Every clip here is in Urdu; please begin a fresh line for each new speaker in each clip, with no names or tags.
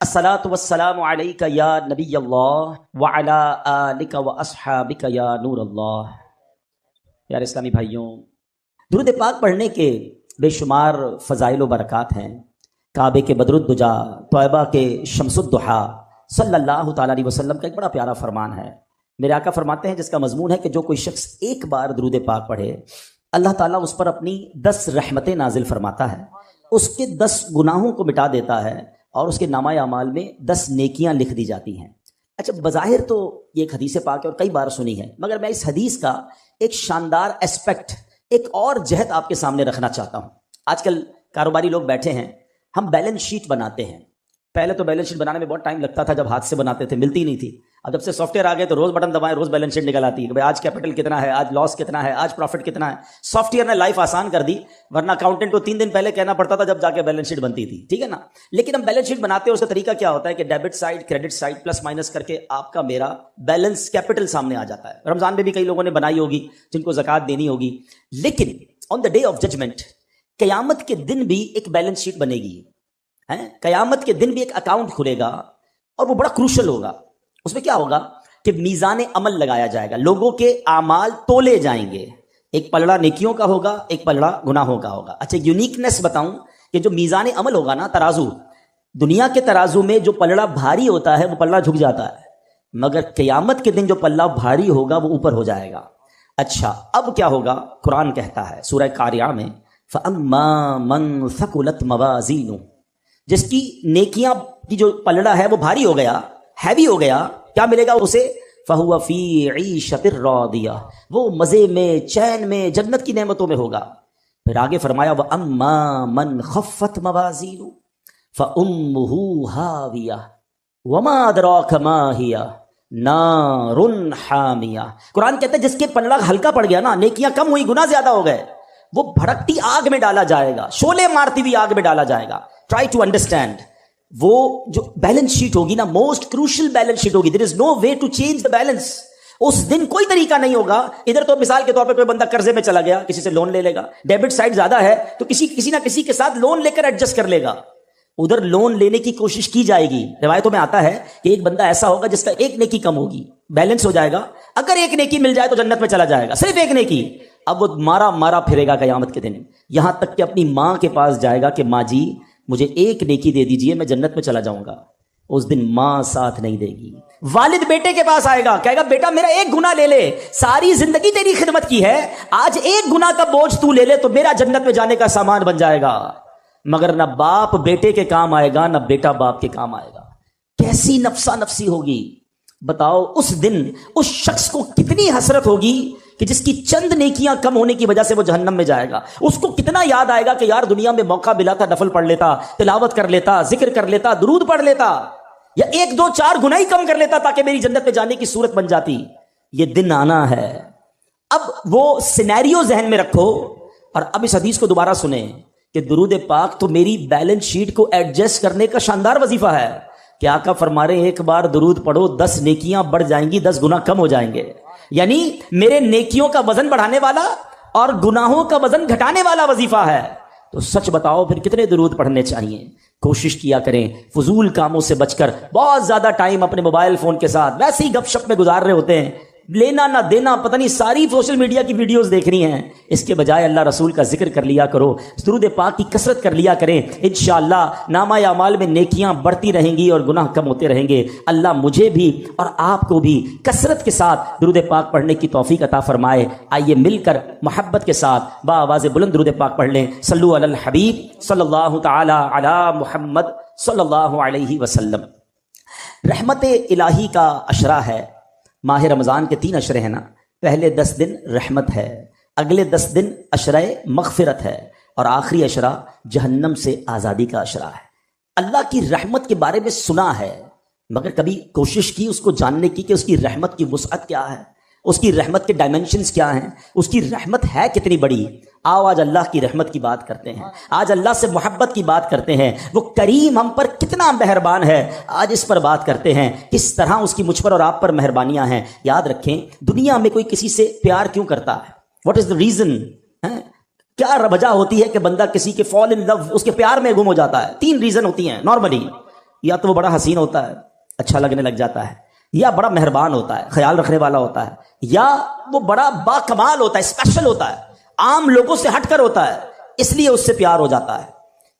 الصلاۃ والسلام علیک یا نبی اللہ وعلی آلک واصحابک یا نور اللہ۔ پیارے اسلامی بھائیوں، درود پاک پڑھنے کے بے شمار فضائل و برکات ہیں۔ کعبے کے بدر الدجا، طیبہ کے شمس الضحیٰ صلی اللہ تعالیٰ علیہ وسلم کا ایک بڑا پیارا فرمان ہے۔ میرے آقا فرماتے ہیں جس کا مضمون ہے کہ جو کوئی شخص ایک بار درود پاک پڑھے، اللہ تعالیٰ اس پر اپنی 10 رحمتیں نازل فرماتا ہے، اس کے 10 گناہوں کو مٹا دیتا ہے اور اس کے نامہ اعمال میں 10 نیکیاں لکھ دی جاتی ہیں۔ اچھا، بظاہر تو یہ ایک حدیث پاک ہے اور کئی بار سنی ہے، مگر میں اس حدیث کا ایک شاندار اسپیکٹ، ایک اور جہت آپ کے سامنے رکھنا چاہتا ہوں۔ آج کل کاروباری لوگ بیٹھے ہیں، ہم بیلنس شیٹ بناتے ہیں۔ پہلے تو بیلنس شیٹ بنانے میں بہت ٹائم لگتا تھا، جب ہاتھ سے بناتے تھے ملتی نہیں تھی۔ اب جب سے سافٹ ویئر آ گئے تو روز بٹن دبائیں، روز بیلنس شیٹ نکل آتی ہے کہ بھائی آج کیپٹل کتنا ہے، آج لاس کتنا ہے، آج پروفٹ کتنا ہے۔ سافٹ ویئر نے لائف آسان کر دی، ورنہ اکاؤنٹنٹ کو 3 دن پہلے کہنا پڑتا تھا جب جا کے بیلنس شیٹ بنتی تھی، ٹھیک ہے نا۔ لیکن ہم بیلنس شیٹ بناتے ہیں، اس کا طریقہ کیا ہوتا ہے کہ debit side, credit side, plus minus کر کے آپ کا میرا بیلنس کیپٹل سامنے آ جاتا ہے۔ رمضان میں بھی کئی لوگوں نے بنائی ہوگی جن کو زکوٰۃ دینی ہوگی، لیکن آن دا ڈے آف ججمنٹ، قیامت کے دن بھی ایک بیلنس شیٹ بنے گی، قیامت کے دن بھی ایک اکاؤنٹ کھلے گا اور وہ بڑا کروشل ہوگا۔ اس میں کیا ہوگا کہ میزان عمل لگایا جائے گا، لوگوں کے اعمال تولے جائیں گے، ایک پلڑا نیکیوں کا ہوگا، ایک پلڑا گناہوں کا ہوگا۔ اچھا، یونیکنیس بتاؤں کہ جو میزان عمل ہوگا نا، ترازو، دنیا کے ترازو میں جو پلڑا بھاری ہوتا ہے وہ پلڑا جھک جاتا ہے، مگر قیامت کے دن جو پلڑا بھاری ہوگا وہ اوپر ہو جائے گا۔ اچھا، اب کیا ہوگا؟ قرآن کہتا ہے سورہ قاریعہ میں، فَأَمَّا مَنْ ثَقُلَتْ مَوَازِينُهُ، جس کی نیکیاں کی جو پلڑا ہے وہ بھاری ہو گیا، ہیوی ہو گیا، کیا ملے گا اسے؟ فَهُوَ فِي عِيشَةٍ رَاضِيَةٍ، وہ مزے میں، چین میں، جنت کی نعمتوں میں ہوگا۔ پھر آگے فرمایا وَأَمَّا مَنْ خَفَّتْ مَوَازِينُهُ فَأُمُّهُ هَاوِيَةٌ وَمَا أَدْرَاكَ مَا هِيَ نَارٌ حَامِيَةٌ۔ قرآن کہتا ہے جس کے پلڑا ہلکا پڑ گیا نا، نیکیاں کم ہوئی، گناہ زیادہ ہو گئے، وہ بھڑکتی آگ میں ڈالا جائے گا، شعلے مارتی ہوئی آگ میں ڈالا جائے گا۔ ٹرائی ٹو انڈرسٹینڈ، وہ جو بیلنس شیٹ ہوگی نا، موسٹ کروشل بیلنس شیٹ ہوگی، there is no way to change the balance. اس دن کوئی طریقہ نہیں ہوگا۔ ادھر تو مثال کے طور پہ کوئی بندہ قرضے میں چلا گیا، کسی سے لون لے لے گا، ڈیبٹ سائڈ زیادہ ہے تو کسی نہ کسی کے ساتھ لون لے کر ایڈجسٹ کر لے گا، ادھر لون لینے کی کوشش کی جائے گی۔ روایتوں میں آتا ہے کہ ایک بندہ ایسا ہوگا جس کا ایک نیکی کم ہوگی، بیلنس ہو جائے گا، اگر ایک نیکی مل جائے تو جنت میں چلا جائے گا، صرف ایک نیکی۔ اب وہ مارا پھرے گا قیامت کے دن، یہاں تک کہ اپنی ماں کے پاس جائے گا کہ ماں جی مجھے ایک نیکی دے دیجئے، میں جنت میں چلا جاؤں گا۔ اس دن ماں ساتھ نہیں دے گی۔ والد بیٹے کے پاس آئے گا، کہے گا بیٹا میرا ایک گناہ لے لے، ساری زندگی تیری خدمت کی ہے، آج ایک گناہ کا بوجھ تو لے لے تو میرا جنت میں جانے کا سامان بن جائے گا۔ مگر نہ باپ بیٹے کے کام آئے گا، نہ بیٹا باپ کے کام آئے گا۔ کیسی نفسا نفسی ہوگی بتاؤ۔ اس دن اس شخص کو کتنی حسرت ہوگی کہ جس کی چند نیکیاں کم ہونے کی وجہ سے وہ جہنم میں جائے گا۔ اس کو کتنا یاد آئے گا کہ یار دنیا میں موقع ملا تھا، نفل پڑھ لیتا، تلاوت کر لیتا، ذکر کر لیتا، درود پڑھ لیتا، یا 1 2 4 گناہ کم کر لیتا تاکہ میری جنت میں جانے کی صورت بن جاتی۔ یہ دن آنا ہے۔ اب وہ سینیریو ذہن میں رکھو اور اب اس حدیث کو دوبارہ سنیں کہ درود پاک تو میری بیلنس شیٹ کو ایڈجسٹ کرنے کا شاندار وظیفہ ہے کہ آقا فرما رہے ہیں ایک بار درود پڑھو 10 نیکیاں بڑھ جائیں گی، 10 گناہ کم ہو جائیں گے۔ یعنی میرے نیکیوں کا وزن بڑھانے والا اور گناہوں کا وزن گھٹانے والا وظیفہ ہے۔ تو سچ بتاؤ پھر کتنے درود پڑھنے چاہیے؟ کوشش کیا کریں فضول کاموں سے بچ کر، بہت زیادہ ٹائم اپنے موبائل فون کے ساتھ ویسے ہی گپ شپ میں گزار رہے ہوتے ہیں، لینا نہ دینا پتہ نہیں، ساری سوشل میڈیا کی ویڈیوز دیکھنی ہیں۔ اس کے بجائے اللہ رسول کا ذکر کر لیا کرو، درود پاک کی کثرت کر لیا کریں، انشاءاللہ نامہ اعمال میں نیکیاں بڑھتی رہیں گی اور گناہ کم ہوتے رہیں گے۔ اللہ مجھے بھی اور آپ کو بھی کثرت کے ساتھ درود پاک پڑھنے کی توفیق عطا فرمائے۔ آئیے مل کر محبت کے ساتھ باآواز بلند درود پاک پڑھ لیں۔ صلو علی الحبیب صلی اللہ تعالی علی محمد صلی اللہ علیہ وسلم۔ رحمت الہی کا عشرہ ہے۔ ماہ رمضان کے 3 عشرے ہیں نا، پہلے 10 دن رحمت ہے، اگلے 10 دن عشرہ مغفرت ہے، اور آخری عشرہ جہنم سے آزادی کا عشرہ ہے۔ اللہ کی رحمت کے بارے میں سنا ہے، مگر کبھی کوشش کی اس کو جاننے کی کہ اس کی رحمت کی وسعت کیا ہے، اس کی رحمت کے ڈائمنشنز کیا ہیں، اس کی رحمت ہے کتنی بڑی۔ آؤ آج اللہ کی رحمت کی بات کرتے ہیں، آج اللہ سے محبت کی بات کرتے ہیں، وہ کریم ہم پر کتنا مہربان ہے، آج اس پر بات کرتے ہیں، کس طرح اس کی مجھ پر اور آپ پر مہربانیاں ہیں۔ یاد رکھیں، دنیا میں کوئی کسی سے پیار کیوں کرتا ہے؟ What is the reason? کیا وجہ ہوتی ہے کہ بندہ کسی کے فال ان لو، اس کے پیار میں گم ہو جاتا ہے؟ 3 ریزن ہوتی ہیں نارملی۔ یا تو وہ بڑا حسین ہوتا ہے، اچھا لگنے لگ جاتا ہے، یا بڑا مہربان ہوتا ہے، خیال رکھنے والا ہوتا ہے، یا وہ بڑا با کمال ہوتا ہے، اسپیشل ہوتا ہے، عام لوگوں سے ہٹ کر ہوتا ہے، اس لیے اس سے پیار ہو جاتا ہے۔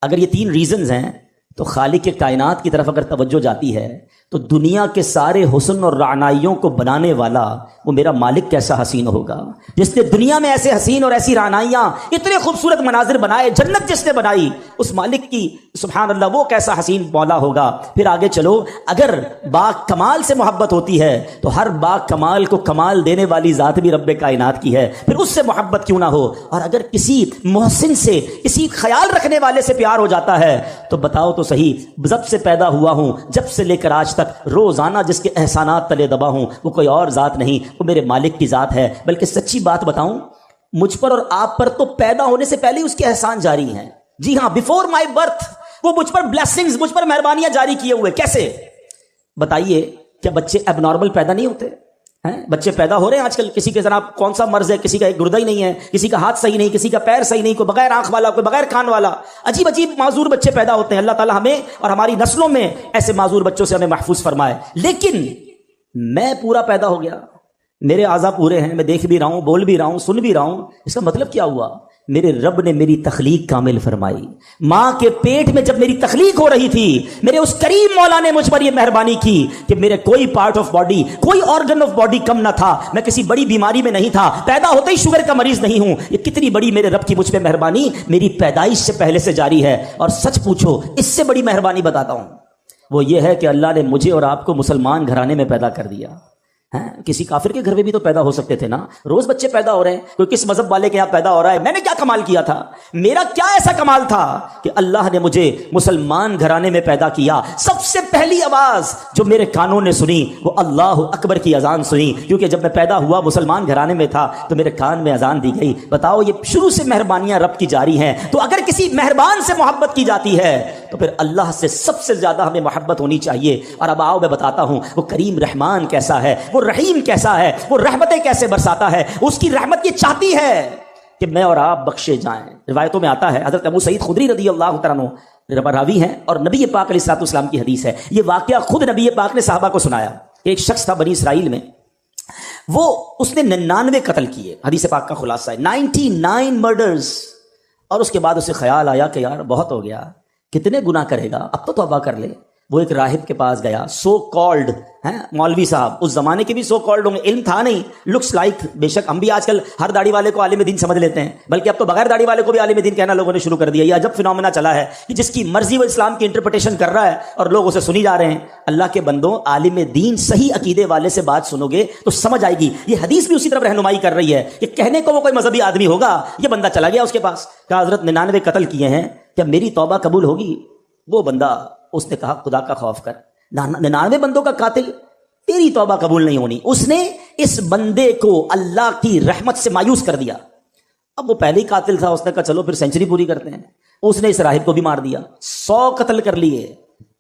اگر یہ 3 ریزنز ہیں تو خالق کائنات کی طرف اگر توجہ جاتی ہے تو دنیا کے سارے حسن اور رعنائیوں کو بنانے والا وہ میرا مالک کیسا حسین ہوگا، جس نے دنیا میں ایسے حسین اور ایسی رعنائیاں، اتنے خوبصورت مناظر بنائے، جنت جس نے بنائی، اس مالک کی سبحان اللہ وہ کیسا حسین مولا ہوگا۔ پھر آگے چلو، اگر با کمال سے محبت ہوتی ہے تو ہر با کمال کو کمال دینے والی ذات بھی رب کائنات کی ہے، پھر اس سے محبت کیوں نہ ہو۔ اور اگر کسی محسن سے، کسی خیال رکھنے والے سے پیار ہو جاتا ہے تو بتاؤ تو صحیح، جب سے پیدا ہوا ہوں جب سے لے کر آج تک روزانہ جس کے احسانات تلے دبا ہوں وہ کوئی اور ذات نہیں، وہ میرے مالک کی ذات ہے۔ بلکہ سچی بات بتاؤں، مجھ پر اور آپ پر تو پیدا ہونے سے پہلے اس کے احسان جاری ہیں۔ جی ہاں، بیفور مائی برتھ وہ مجھ پر بلیسنگز، مجھ پر مہربانیاں جاری کیے ہوئے۔ کیسے بتائیے؟ کیا بچے اب نارمل پیدا نہیں ہوتے ہیں؟ بچے پیدا ہو رہے ہیں آج کل، کسی کے جناب کون سا مرض ہے، کسی کا ایک گردہ ہی نہیں ہے، کسی کا ہاتھ صحیح نہیں، کسی کا پیر صحیح نہیں، کوئی بغیر آنکھ والا، کوئی بغیر کان والا، عجیب عجیب معذور بچے پیدا ہوتے ہیں۔ اللہ تعالیٰ ہمیں اور ہماری نسلوں میں ایسے معذور بچوں سے ہمیں محفوظ فرمائے۔ لیکن میں پورا پیدا ہو گیا، میرے اعضاء پورے ہیں، میں دیکھ بھی رہا ہوں، بول بھی رہا ہوں، سن بھی رہا ہوں۔ اس کا مطلب کیا ہوا؟ میرے رب نے میری تخلیق کامل فرمائی۔ ماں کے پیٹ میں جب میری تخلیق ہو رہی تھی، میرے اس کریم مولا نے مجھ پر یہ مہربانی کی کہ میرے کوئی پارٹ آف باڈی، کوئی آرگن آف باڈی کم نہ تھا، میں کسی بڑی بیماری میں نہیں تھا، پیدا ہوتے ہی شوگر کا مریض نہیں ہوں۔ یہ کتنی بڑی میرے رب کی مجھ پہ مہربانی میری پیدائش سے پہلے سے جاری ہے۔ اور سچ پوچھو، اس سے بڑی مہربانی بتاتا ہوں، وہ یہ ہے کہ اللہ نے مجھے اور آپ کو مسلمان گھرانے میں پیدا کر دیا۔ کسی کافر کے گھر میں بھی تو پیدا ہو سکتے تھے نا، روز بچے پیدا ہو رہے ہیں، کوئی کس مذہب والے کے یہاں پیدا ہو رہا ہے۔ میں نے کیا کمال کیا تھا؟ میرا کیا ایسا کمال تھا کہ اللہ نے مجھے مسلمان گھرانے میں پیدا کیا؟ سب سے پہلی آواز جو میرے کانوں نے سنی وہ اللہ اکبر کی اذان سنی، کیونکہ جب میں پیدا ہوا مسلمان گھرانے میں تھا تو میرے کان میں اذان دی گئی۔ بتاؤ، یہ شروع سے مہربانیاں رب کی جاری ہیں۔ تو اگر کسی مہربان سے محبت کی جاتی ہے تو پھر اللہ سے سب سے زیادہ ہمیں محبت ہونی چاہیے۔ اور اب آؤ میں بتاتا ہوں وہ کریم رحمان کیسا ہے، وہ رحیم کیسا ہے، وہ رحمتیں کیسے برساتا ہے۔ اس کی رحمت یہ چاہتی ہے کہ میں اور آپ بخشے جائیں۔ روایتوں میں آتا ہے، حضرت ابو سعید خدری رضی اللہ تعالیٰ عنہ راوی ہیں اور نبی پاک علیہ الصلوۃ والسلام کی حدیث ہے۔ یہ واقعہ خود نبی پاک نے صحابہ کو سنایا۔ ایک شخص تھا بنی اسرائیل میں، اس نے 99 قتل کیے، حدیث پاک کا خلاصہ ہے 99 مرڈرز۔ اور اس کے بعد اسے خیال آیا کہ یار بہت ہو گیا، کتنے گناہ کرے گا، اب تو توبہ کر لے۔ وہ ایک راہب کے پاس گیا، سو کالڈ مولوی صاحب، اس زمانے کے بھی سو کالڈ ہوں گے، علم تھا نہیں، لکس لائک، بے شک ہم بھی آج کل ہر داڑھی والے کو عالم دین سمجھ لیتے ہیں، بلکہ اب تو بغیر داڑھی والے کو بھی عالم دین کہنا لوگوں نے شروع کر دیا۔ یہ عجب فینومینا چلا ہے کہ جس کی مرضی وہ اسلام کی انٹرپریٹیشن کر رہا ہے اور لوگ اسے سنی جا رہے ہیں۔ اللہ کے بندوں، عالم دین صحیح عقیدے والے سے بات سنو گے تو سمجھ آئے گی۔ یہ حدیث بھی اسی طرف رہنمائی کر رہی ہے کہ کہنے کو وہ کوئی مذہبی آدمی ہوگا، یہ بندہ چلا گیا اس کے پاس، کہا حضرت 99 قتل کیے ہیں، کیا میری توبہ قبول ہوگی؟ وہ بندہ، اس نے کہا خدا کا خوف کر، 99 بندوں کا قاتل، تیری توبہ قبول نہیں ہونی۔ اس نے اس بندے کو اللہ کی رحمت سے مایوس کر دیا۔ اب وہ پہلے ہی قاتل تھا، اس نے کہا چلو پھر سینچری پوری کرتے ہیں۔ اس نے اس راہب کو بھی مار دیا، 100 قتل کر لیے۔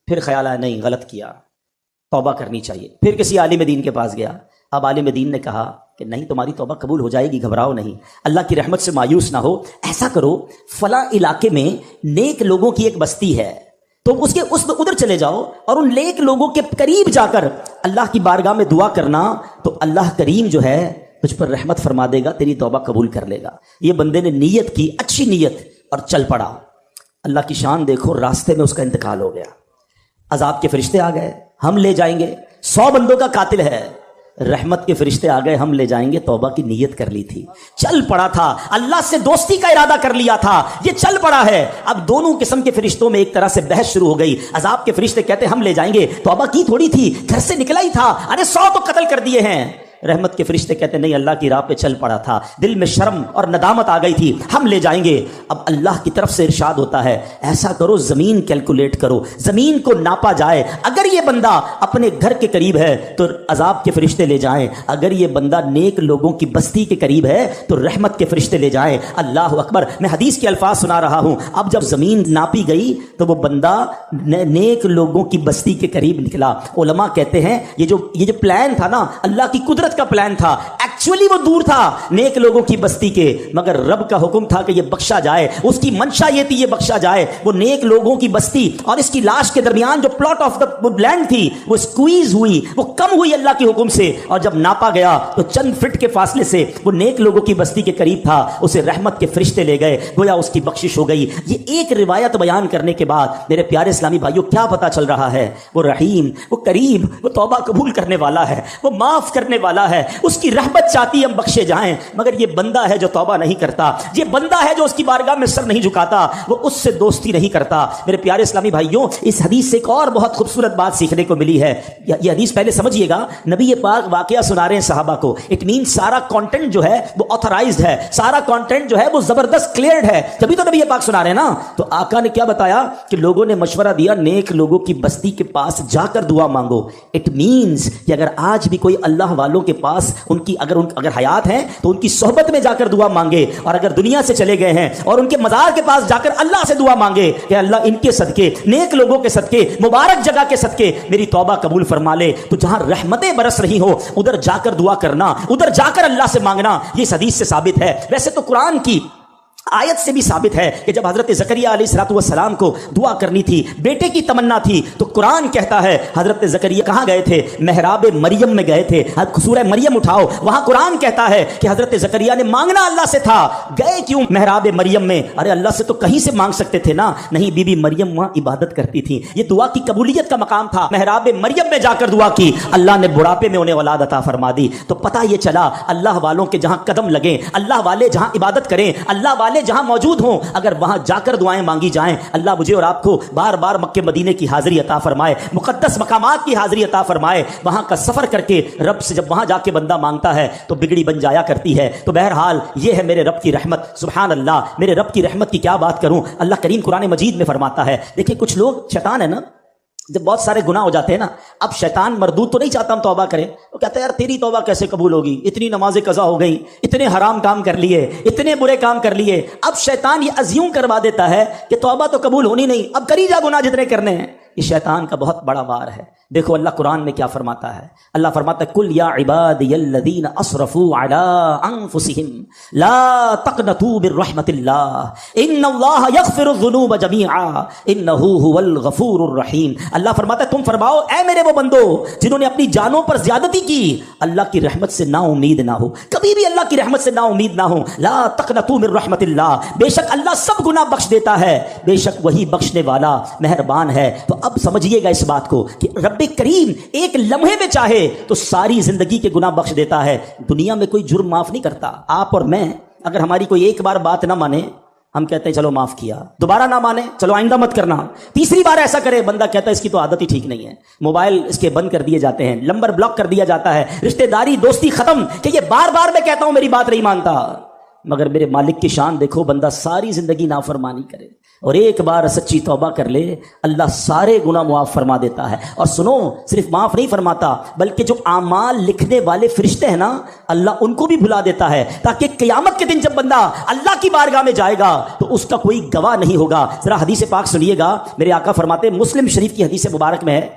پھر خیال آیا نہیں، غلط کیا، توبہ کرنی چاہیے۔ پھر کسی عالم دین کے پاس گیا، اب عالم دین نے کہا کہ نہیں، تمہاری توبہ قبول ہو جائے گی، گھبراؤ نہیں، اللہ کی رحمت سے مایوس نہ ہو۔ ایسا کرو، فلاں علاقے میں نیک لوگوں کی ایک بستی ہے، تو اس ادھر چلے جاؤ اور ان نیک لوگوں کے قریب جا کر اللہ کی بارگاہ میں دعا کرنا، تو اللہ کریم جو ہے تجھ پر رحمت فرما دے گا، تیری توبہ قبول کر لے گا۔ یہ بندے نے نیت کی، اچھی نیت، اور چل پڑا۔ اللہ کی شان دیکھو، راستے میں اس کا انتقال ہو گیا۔ عذاب کے فرشتے آ گئے، ہم لے جائیں گے، 100 بندوں کا قاتل ہے۔ رحمت کے فرشتے آ گئے، ہم لے جائیں گے، توبہ کی نیت کر لی تھی، چل پڑا تھا، اللہ سے دوستی کا ارادہ کر لیا تھا، یہ چل پڑا ہے۔ اب دونوں قسم کے فرشتوں میں ایک طرح سے بحث شروع ہو گئی۔ عذاب کے فرشتے کہتے ہم لے جائیں گے، توبہ کی تھوڑی تھی، گھر سے نکلا ہی تھا، ارے 100 تو قتل کر دیے ہیں۔ رحمت کے فرشتے کہتے نہیں، اللہ کی راہ پہ چل پڑا تھا، دل میں شرم اور ندامت آ گئی تھی، ہم لے جائیں گے۔ اب اللہ کی طرف سے ارشاد ہوتا ہے ایسا کرو، زمین کیلکولیٹ کرو، زمین کو ناپا جائے، اگر یہ بندہ اپنے گھر کے قریب ہے تو عذاب کے فرشتے لے جائیں، اگر یہ بندہ نیک لوگوں کی بستی کے قریب ہے تو رحمت کے فرشتے لے جائیں۔ اللہ اکبر، میں حدیث کے الفاظ سنا رہا ہوں۔ اب جب زمین ناپی گئی تو وہ بندہ نیک لوگوں کی بستی کے قریب نکلا۔ علماء کہتے ہیں یہ جو پلان تھا نا، اللہ کی قدرت کا پلان تھا، ایکچولی وہ دور تھا نیک لوگوں کی بستی کے، مگر رب کا حکم تھا کہ یہ بخشا جائے، اس کی منشا یہ تھی یہ بخشا جائے۔ وہ نیک لوگوں کی بستی اور اس کی لاش کے درمیان جو پلاٹ آف دا لینڈ تھی وہ سکویز ہوئی، وہ کم ہوئی اللہ کے حکم سے، اور جب ناپا گیا تو چند فٹ کے فاصلے سے وہ نیک لوگوں کی بستی کے قریب تھا، اسے رحمت کے فرشتے لے گئے، گویا اس کی بخشش ہو گئی۔ یہ ایک روایت بیان کرنے کے بعد میرے پیارے اسلامی بھائیوں کیا پتا چل رہا ہے؟ وہ رحیم، وہ کریم، وہ توبہ قبول کرنے والا ہے، وہ معاف کرنے والا ہے، اس کی رحمت چاہتی ہم بخشے جائیں، مگر یہ بندہ ہے جو توبہ نہیں کرتا، یہ بندہ ہے جو اس کی بارگاہ میں سر نہیں جھکاتا، وہ اس سے دوستی نہیں کرتا۔ میرے پیارے اسلامی بھائیوں، اس حدیث سے ایک اور بہت خوبصورت بات سیکھنے کو ملی ہے۔ یہ حدیث پہلے سمجھیے گا، نبی پاک واقعہ سنا رہے ہیں صحابہ کو، اٹ مین سارا کانٹینٹ جو ہے وہ آتھرائزڈ ہے، سارا کانٹینٹ جو ہے وہ زبردست کلیئرڈ ہے، تبھی تو نبی پاک سنا رہے ہیں نا۔ تو آقا نے کیا بتایا کہ لوگوں نے مشورہ دیا نیک لوگوں کی بستی کے پاس جا کر دعا مانگو۔ اٹ مینز کہ اگر آج بھی کوئی اللہ والوں کے پاس ان کی اگر حیات ہیں تو ان کی صحبت میں جا کر دعا مانگے، اور اگر دنیا سے چلے گئے ہیں اور ان کے مزار کے پاس جا کر اللہ سے دعا مانگے کہ اللہ ان کے صدقے، نیک لوگوں کے صدقے، مبارک جگہ کے صدقے میری توبہ قبول فرما لے۔ تو جہاں رحمتیں برس رہی ہو ادھر جا کر دعا کرنا، ادھر جا کر اللہ سے مانگنا، یہ اس حدیث سے ثابت ہے۔ ویسے تو قرآن کی آیت سے بھی ثابت ہے کہ جب حضرت زکریا علیہ السلام کو دعا کرنی تھی، بیٹے کی تمنا تھی، تو قرآن کہتا ہے حضرت زکریا کہاں گئے تھے؟ محراب مریم میں گئے تھے۔ سورہ مریم اٹھاؤ، وہاں قرآن کہتا ہے کہ حضرت زکریا نے مانگنا اللہ سے تھا، گئے کیوں محراب مریم میں؟ ارے اللہ سے تو کہیں سے مانگ سکتے تھے نا، نہیں، بی بی مریم وہاں عبادت کرتی تھی، یہ دعا کی قبولیت کا مقام تھا، محراب مریم میں جا کر دعا کی، اللہ نے بڑھاپے میں انہیں اولاد عطا فرما دی۔ تو پتہ یہ چلا اللہ والوں کے جہاں قدم لگیں، اللہ والے جہاں عبادت کریں، اللہ والے جہاں موجود ہوں، اگر وہاں جا کر دعائیں مانگی جائیں، اللہ مجھے اور آپ کو بار بار مکے مدینے کی حاضری عطا فرمائے، مقدس مقامات کی حاضری عطا فرمائے۔ وہاں کا سفر کر کے رب سے جب وہاں جا کے بندہ مانگتا ہے تو بگڑی بن جایا کرتی ہے۔ تو بہرحال یہ ہے میرے رب کی رحمت، سبحان اللہ، میرے رب کی رحمت کی کیا بات کروں۔ اللہ کریم قرآن مجید میں فرماتا ہے، دیکھیں کچھ لوگ شیطان ہے نا، جب بہت سارے گناہ ہو جاتے ہیں نا، اب شیطان مردود تو نہیں چاہتا ہم توبہ کریں، وہ کہتا ہے یار تیری توبہ کیسے قبول ہوگی، اتنی نمازیں قضا ہو گئی، اتنے حرام کام کر لیے، اتنے برے کام کر لیے۔ اب شیطان یہ ازیوم کروا دیتا ہے کہ توبہ تو قبول ہونی نہیں، اب کری جا گناہ جتنے کرنے ہیں۔ یہ شیطان کا بہت بڑا وار ہے۔ دیکھو اللہ قرآن میں کیا فرماتا ہے، اللہ فرماتا ہے کل یا عبادی الذین اسرفوا علی انفسہم لا تقنطوا من رحمت اللہ ان اللہ یغفر الذنوب جمیعا انہ هو الغفور الرحیم۔ اللہ فرماتا ہے تم فرماؤ اے میرے وہ بندو جنہوں نے اپنی جانوں پر زیادتی کی، اللہ کی رحمت سے نا امید نہ ہو، کبھی بھی اللہ کی رحمت سے نا امید نہ ہو۔ لا تقنطوا من رحمت اللہ، بے شک اللہ سب گناہ بخش دیتا ہے، بے شک وہی بخشنے والا مہربان ہے۔ تو اب سمجھیے گا اس بات کو کہ رب کریم ایک لمحے میں چاہے تو ساری زندگی کے گناہ بخش دیتا ہے۔ دنیا میں کوئی جرم معاف نہیں کرتا۔ آپ اور میں اگر ہماری کوئی ایک بار بات نہ مانے، ہم کہتے ہیں چلو معاف کیا، دوبارہ نہ مانے چلو آئندہ مت کرنا، تیسری بار ایسا کرے بندہ کہتا ہے اس کی تو عادت ہی ٹھیک نہیں ہے، موبائل اس کے بند کر دیے جاتے ہیں، نمبر بلاک کر دیا جاتا ہے، رشتہ داری دوستی ختم، کہ یہ بار بار میں کہتا ہوں میری بات نہیں مانتا۔ مگر میرے مالک کی شان دیکھو، بندہ ساری زندگی نافرمانی کرے اور ایک بار سچی توبہ کر لے، اللہ سارے گناہ معاف فرما دیتا ہے۔ اور سنو، صرف معاف نہیں فرماتا بلکہ جو اعمال لکھنے والے فرشتے ہیں نا، اللہ ان کو بھی بھلا دیتا ہے، تاکہ قیامت کے دن جب بندہ اللہ کی بارگاہ میں جائے گا تو اس کا کوئی گواہ نہیں ہوگا۔ ذرا حدیث پاک سنیے گا، میرے آقا فرماتے، مسلم شریف کی حدیث مبارک میں ہے،